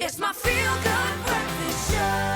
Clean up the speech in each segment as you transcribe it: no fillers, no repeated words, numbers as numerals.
It's my feel-good breakfast show.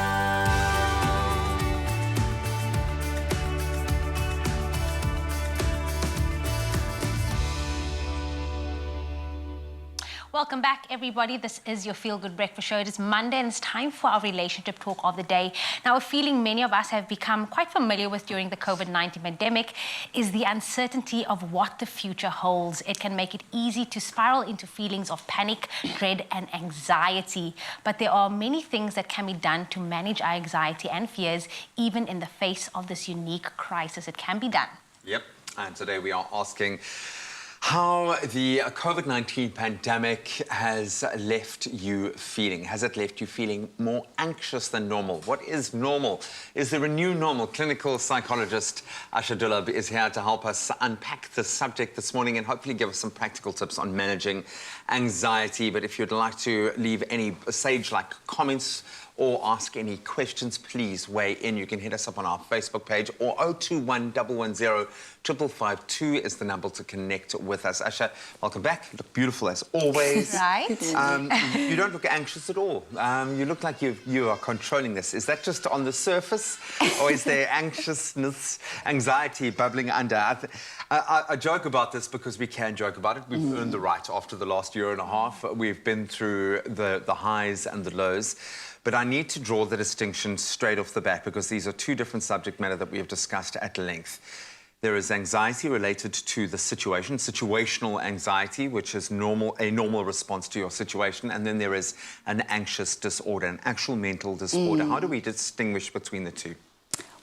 Welcome back, everybody. This is your Feel Good Breakfast Show. It is Monday and it's time for our relationship talk of the day. Now, a feeling many of us have become quite familiar with during the COVID-19 pandemic is the uncertainty of what the future holds. It can make it easy to spiral into feelings of panic, dread, and anxiety. But there are many things that can be done to manage our anxiety and fears, even in the face of this unique crisis. It can be done. Yep, and today we are asking how the COVID-19 pandemic has left you feeling. Has it left you feeling more anxious than normal? What is normal? Is there a new normal? Clinical psychologist Asha Dullabh is here to help us unpack the subject this morning and hopefully give us some practical tips on managing anxiety. But if you'd like to leave any sage-like comments or ask any questions, please weigh in. You can hit us up on our Facebook page, or 021 110 552 is the number to connect with us. Asha, welcome back. You look beautiful as always. Right. You don't look anxious at all. You look like you are controlling this. Is that just on the surface, or is there anxiety bubbling under? I joke about this because we can joke about it. We've earned the right after the last year and a half. We've been through the highs and the lows. But I need to draw the distinction straight off the bat because these are two different subject matter that we have discussed at length. There is anxiety related to the situation, situational anxiety, which is a normal response to your situation. And then there is an anxious disorder, an actual mental disorder. How do we distinguish between the two?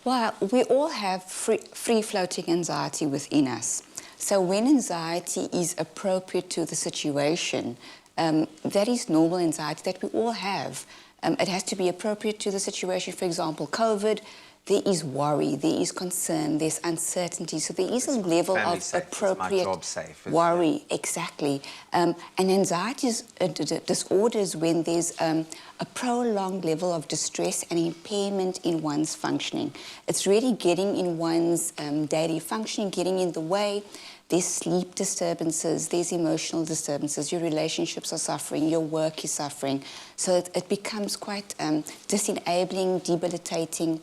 Well, we all have free-floating anxiety within us. So when anxiety is appropriate to the situation, that is normal anxiety that we all have. It has to be appropriate to the situation. For example, COVID, there is worry, there is concern, there's uncertainty. So there is a level of appropriate worry. Exactly. And anxiety disorders when there's a prolonged level of distress and impairment in one's functioning. It's really getting in one's daily functioning, getting in the way. There's sleep disturbances, there's emotional disturbances, your relationships are suffering, your work is suffering. So it becomes quite disenabling, debilitating,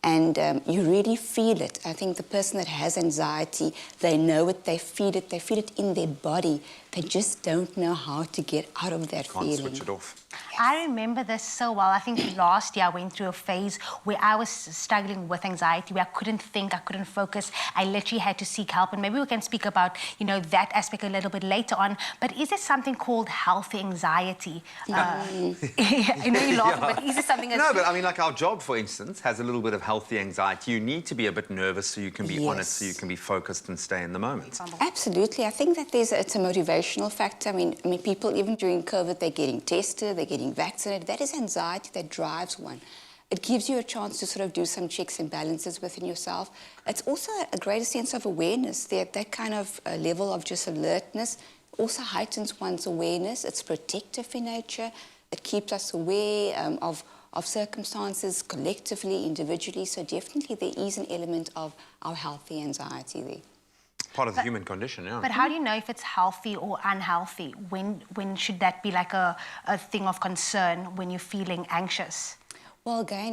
and you really feel it. I think the person that has anxiety, they know it, they feel it in their body. They just don't know how to get out of that feeling. Can't switch it off. I remember this so well. I think last year I went through a phase where I was struggling with anxiety, where I couldn't think, I couldn't focus. I literally had to seek help. And maybe we can speak about, that aspect a little bit later on. But is there something called healthy anxiety? I know you laugh, but is there something that's... No, but I mean, like our job, for instance, has a little bit of healthy anxiety. You need to be a bit nervous so you can be honest, so you can be focused and stay in the moment. Absolutely. I think that it's a motivational factor. I mean, people, even during COVID, they're getting tested, they're getting vaccinated. That is anxiety that drives one. It gives you a chance to sort of do some checks and balances within yourself. It's also a greater sense of awareness. That kind of level of just alertness also heightens one's awareness. It's protective in nature. It keeps us aware of circumstances collectively, individually. So definitely there is an element of our healthy anxiety there. Part of the human condition, yeah. But how do you know if it's healthy or unhealthy? When should that be like a thing of concern when you're feeling anxious? Well, again,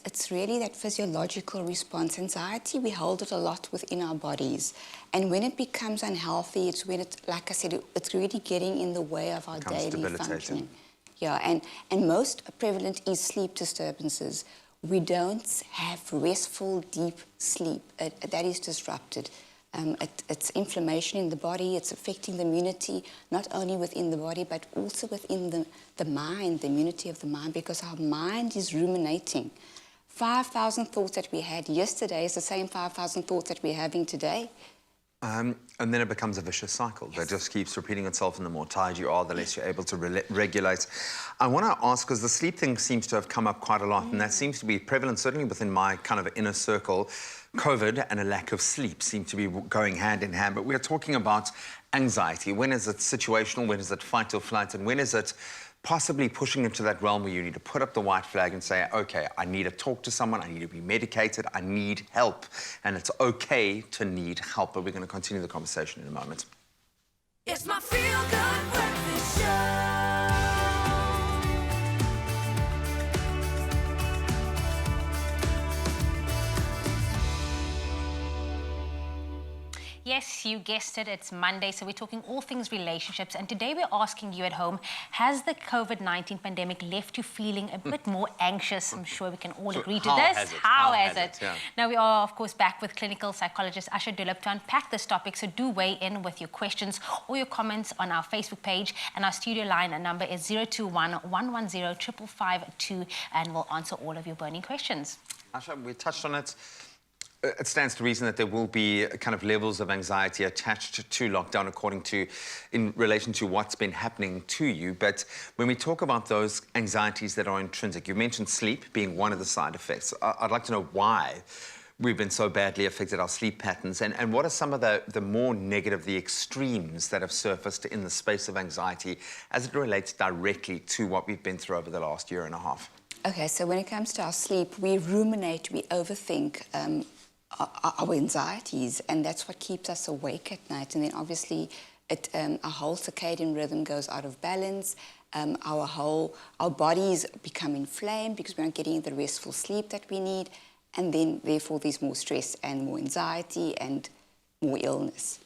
it's really that physiological response. Anxiety, we hold it a lot within our bodies. And when it becomes unhealthy, it's when like I said, it's really getting in the way of our daily functioning. Yeah, and most prevalent is sleep disturbances. We don't have restful, deep sleep. That is disrupted. It's inflammation in the body, it's affecting the immunity, not only within the body, but also within the mind, the immunity of the mind, because our mind is ruminating. 5,000 thoughts that we had yesterday is the same 5,000 thoughts that we're having today. And then it becomes a vicious cycle that just keeps repeating itself, and the more tired you are, the less you're able to regulate. I want to ask, because the sleep thing seems to have come up quite a lot, and that seems to be prevalent, certainly within my kind of inner circle. COVID and a lack of sleep seem to be going hand in hand, but we're talking about anxiety. When is it situational? When is it fight or flight? And when is it possibly pushing into that realm where you need to put up the white flag and say, okay, I need to talk to someone, I need to be medicated, I need help. And it's okay to need help, but we're going to continue the conversation in a moment. It's my feel-good breakfast show. Yes, you guessed it, it's Monday, so we're talking all things relationships. And today we're asking you at home, has the COVID-19 pandemic left you feeling a bit more anxious? I'm sure we can all agree to how this. has it? How How has has it? it? Yeah. Now, we are, of course, back with clinical psychologist Asha Dullabh to unpack this topic, so do weigh in with your questions or your comments on our Facebook page. And our studio line number is 021-110-552, and we'll answer all of your burning questions. Asha, we touched on it. It stands to reason that there will be kind of levels of anxiety attached to lockdown in relation to what's been happening to you. But when we talk about those anxieties that are intrinsic, you mentioned sleep being one of the side effects. I'd like to know why we've been so badly affected, our sleep patterns, and what are some of the more negative, the extremes that have surfaced in the space of anxiety as it relates directly to what we've been through over the last year and a half? Okay, so when it comes to our sleep, we ruminate, we overthink our anxieties, and that's what keeps us awake at night. And then obviously our whole circadian rhythm goes out of balance. Our bodies become inflamed because we aren't getting the restful sleep that we need, and then therefore there's more stress and more anxiety and more illness.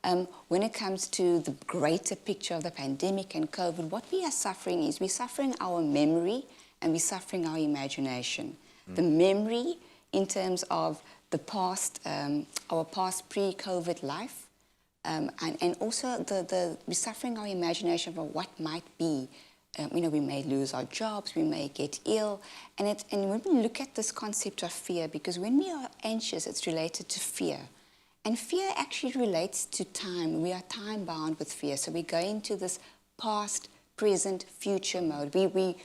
When it comes to the greater picture of the pandemic and COVID, what we are suffering is we're suffering our memory and we're suffering our imagination. The memory in terms of the past, our past pre-COVID life, and also we're suffering our imagination of what might be. You know, we may lose our jobs, we may get ill, and when we look at this concept of fear, because when we are anxious, it's related to fear. And fear actually relates to time. We are time-bound with fear, so we go into this past, present, future mode. We're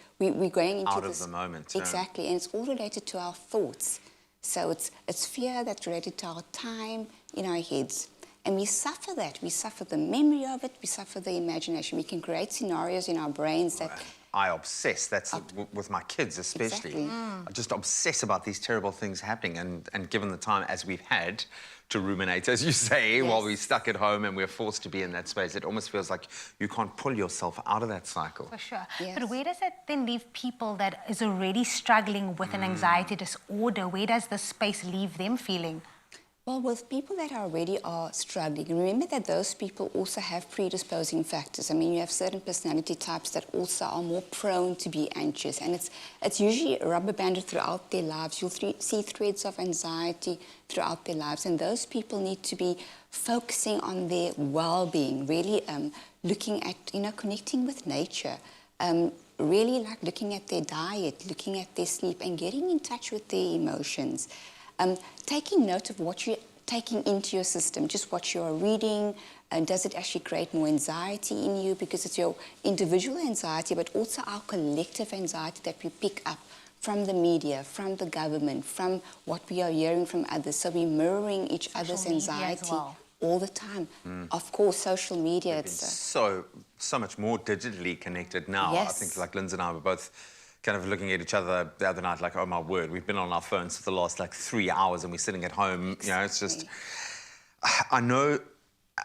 going into Out this... of the moment. Yeah. Exactly, and it's all related to our thoughts. So it's fear that's related to our time in our heads. And we suffer that. We suffer the memory of it. We suffer the imagination. We can create scenarios in our brains that... I obsess. That's with my kids especially. Exactly. I just obsess about these terrible things happening. And given the time as we've had to ruminate, as you say, Yes. while we're stuck at home and we're forced to be in that space, it almost feels like you can't pull yourself out of that cycle. For sure. Yes. But where does it then leave people that is already struggling with an anxiety disorder? Where does this space leave them feeling? Well, with people that already are struggling, remember that those people also have predisposing factors. I mean, you have certain personality types that also are more prone to be anxious, and it's usually rubber banded throughout their lives. You'll see threads of anxiety throughout their lives, and those people need to be focusing on their well-being, really looking at, connecting with nature, really like looking at their diet, looking at their sleep, and getting in touch with their emotions. Taking note of what you're taking into your system, just what you're reading, and does it actually create more anxiety in you? Because it's your individual anxiety, but also our collective anxiety that we pick up from the media, from the government, from what we are hearing from others. So we're mirroring each other's media as anxiety well. all the time. Of course, social media, We've been so much more digitally connected now. Yes. I think like Lindsay and I were both kind of looking at each other the other night like, oh my word, we've been on our phones for the last like 3 hours and we're sitting at home. You know, it's just, I know,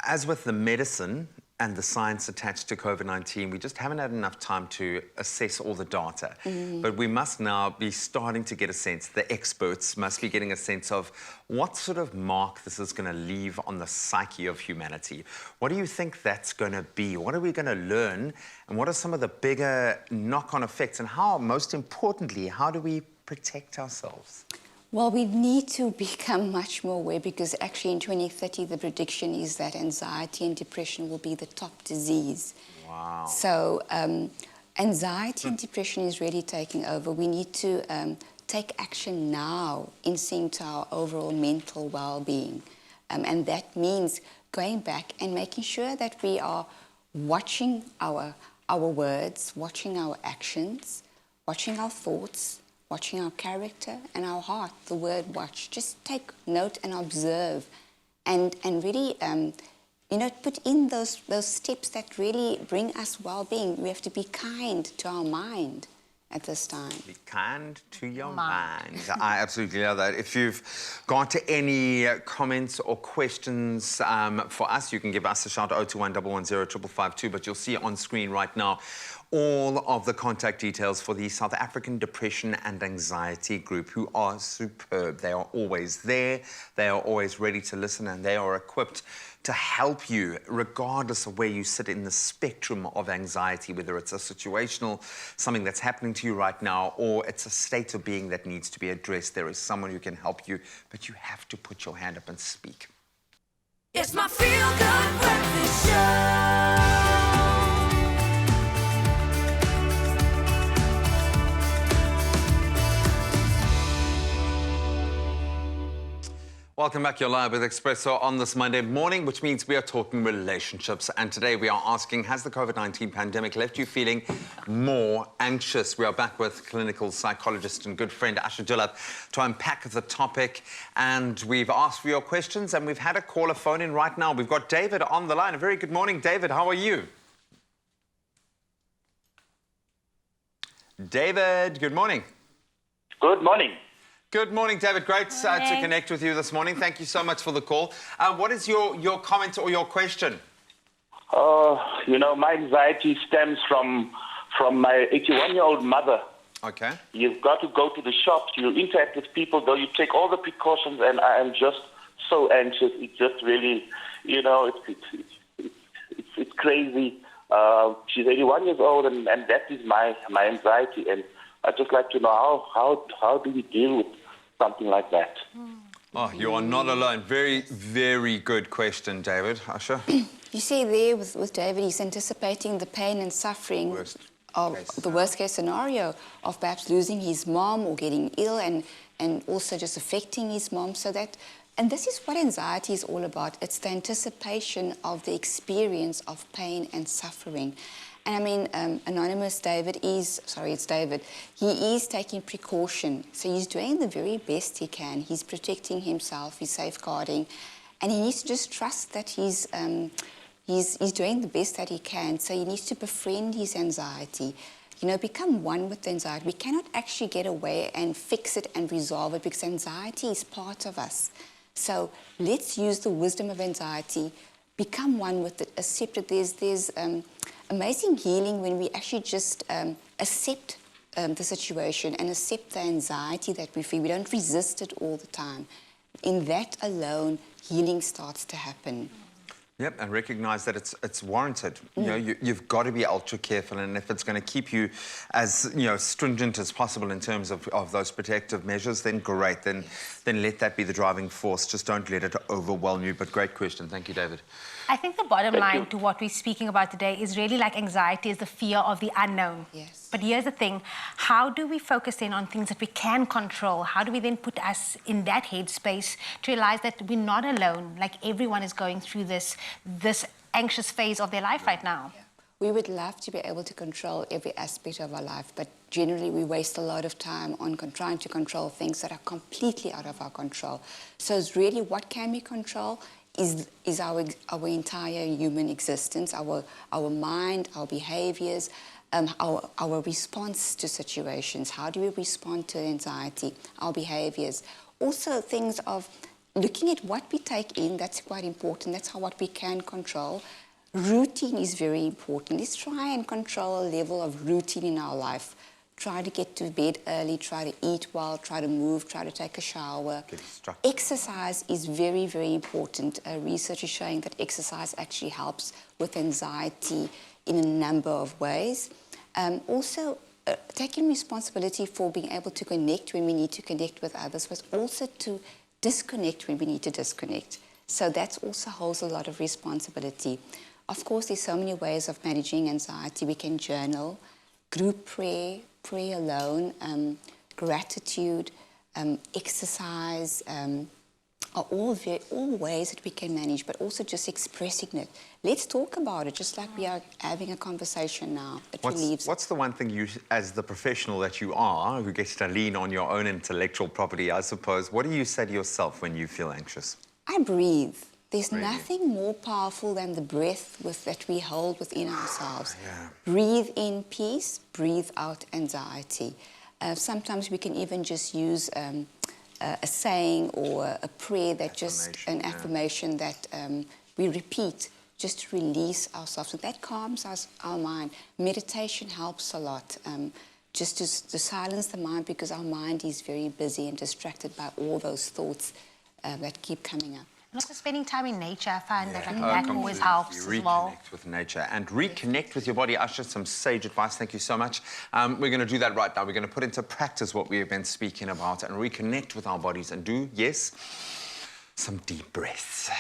as with the medicine and the science attached to COVID-19, we just haven't had enough time to assess all the data. But we must now be starting to get a sense, the experts must be getting a sense of what sort of mark this is going to leave on the psyche of humanity. What do you think that's going to be? What are we going to learn? And what are some of the bigger knock-on effects? And how, most importantly, how do we protect ourselves? Well, we need to become much more aware, because actually in 2030 the prediction is that anxiety and depression will be the top disease. Wow. So anxiety and depression is really taking over. We need to take action now in sync to our overall mental well-being. And that means going back and making sure that we are watching our words, watching our actions, watching our thoughts, watching our character and our heart, the word watch. Just take note and observe and really, put in those steps that really bring us well-being. We have to be kind to our mind at this time. Be kind to your mind. I absolutely love that. If you've got any comments or questions for us, you can give us a shout, 021 110 552, but you'll see on screen right now all of the contact details for the South African Depression and Anxiety Group, who are superb. They are always there, they are always ready to listen, and they are equipped to help you regardless of where you sit in the spectrum of anxiety, whether it's a situational, something that's happening to you right now, or it's a state of being that needs to be addressed. There is someone who can help you, but you have to put your hand up and speak. It's my feel-good breakfast show. Welcome back. You're live with Expresso on this Monday morning, which means we are talking relationships. And today we are asking, has the COVID-19 pandemic left you feeling more anxious? We are back with clinical psychologist and good friend Asha Dullabh to unpack the topic. And we've asked for your questions, and we've had a caller phone in right now. We've got David on the line. A very good morning, David. How are you? David, good morning. Good morning. Good morning, David. Great to connect with you this morning. Thank you so much for the call. What is your comment or your question? My anxiety stems from my 81-year-old mother. Okay. You've got to go to the shops, you interact with people, though you take all the precautions, and I am just so anxious. It's just really, it's crazy. She's 81 years old, and that is my anxiety. And I'd just like to know how do we deal with something like that? Oh, you are not alone. Very, very good question, David. Asha? You see there with David, he's anticipating the pain and suffering of the worst case scenario of perhaps losing his mom or getting ill and also just affecting his mom. And this is what anxiety is all about. It's the anticipation of the experience of pain and suffering. And I mean, anonymous David is, it's David, he is taking precaution. So he's doing the very best he can. He's protecting himself, he's safeguarding, and he needs to just trust that he's doing the best that he can. So he needs to befriend his anxiety, become one with the anxiety. We cannot actually get away and fix it and resolve it because anxiety is part of us. So let's use the wisdom of anxiety, become one with it, accept it. There's amazing healing when we actually just accept the situation and accept the anxiety that we feel. We don't resist it all the time. In that alone, healing starts to happen. Yep, and recognise that it's warranted. You've got to be ultra careful, and if it's going to keep you as stringent as possible in terms of those protective measures, then great. Then let that be the driving force. Just don't let it overwhelm you. But great question. Thank you, David. I think the bottom line to what we're speaking about today is really like anxiety is the fear of the unknown. Yes. But here's the thing, how do we focus in on things that we can control? How do we then put us in that headspace to realize that we're not alone, like everyone is going through this anxious phase of their life right now? Yeah. We would love to be able to control every aspect of our life, but generally we waste a lot of time on trying to control things that are completely out of our control. So it's really what can we control is our entire human existence, our mind, our behaviors, our response to situations. How do we respond to anxiety, our behaviors? Also things of looking at what we take in, that's quite important. That's what we can control. Routine is very important. Let's try and control a level of routine in our life. Try to get to bed early, try to eat well, try to move, try to take a shower. Exercise is very, very important. Research is showing that exercise actually helps with anxiety in a number of ways. Also, taking responsibility for being able to connect when we need to connect with others, but also to disconnect when we need to disconnect. So that also holds a lot of responsibility. Of course, there's so many ways of managing anxiety. We can journal, group prayer, pray alone, gratitude, exercise, are all ways that we can manage, but also just expressing it. Let's talk about it, just like we are having a conversation now. What's the one thing you, as the professional that you are, who gets to lean on your own intellectual property, I suppose, what do you say to yourself when you feel anxious? I breathe. There's nothing more powerful than the breath that we hold within ourselves. Breathe in peace, breathe out anxiety. Sometimes we can even just use a saying or a prayer that an affirmation that we repeat just to release ourselves. And that calms our mind. Meditation helps a lot. Just to silence the mind, because our mind is very busy and distracted by all those thoughts that keep coming up. And also spending time in nature, I find that that always Completely. helps as well. Reconnect with nature and reconnect with your body. Asha, some sage advice. Thank you so much. We're going to do that right now. We're going to put into practice what we have been speaking about and reconnect with our bodies and do, yes, some deep breaths.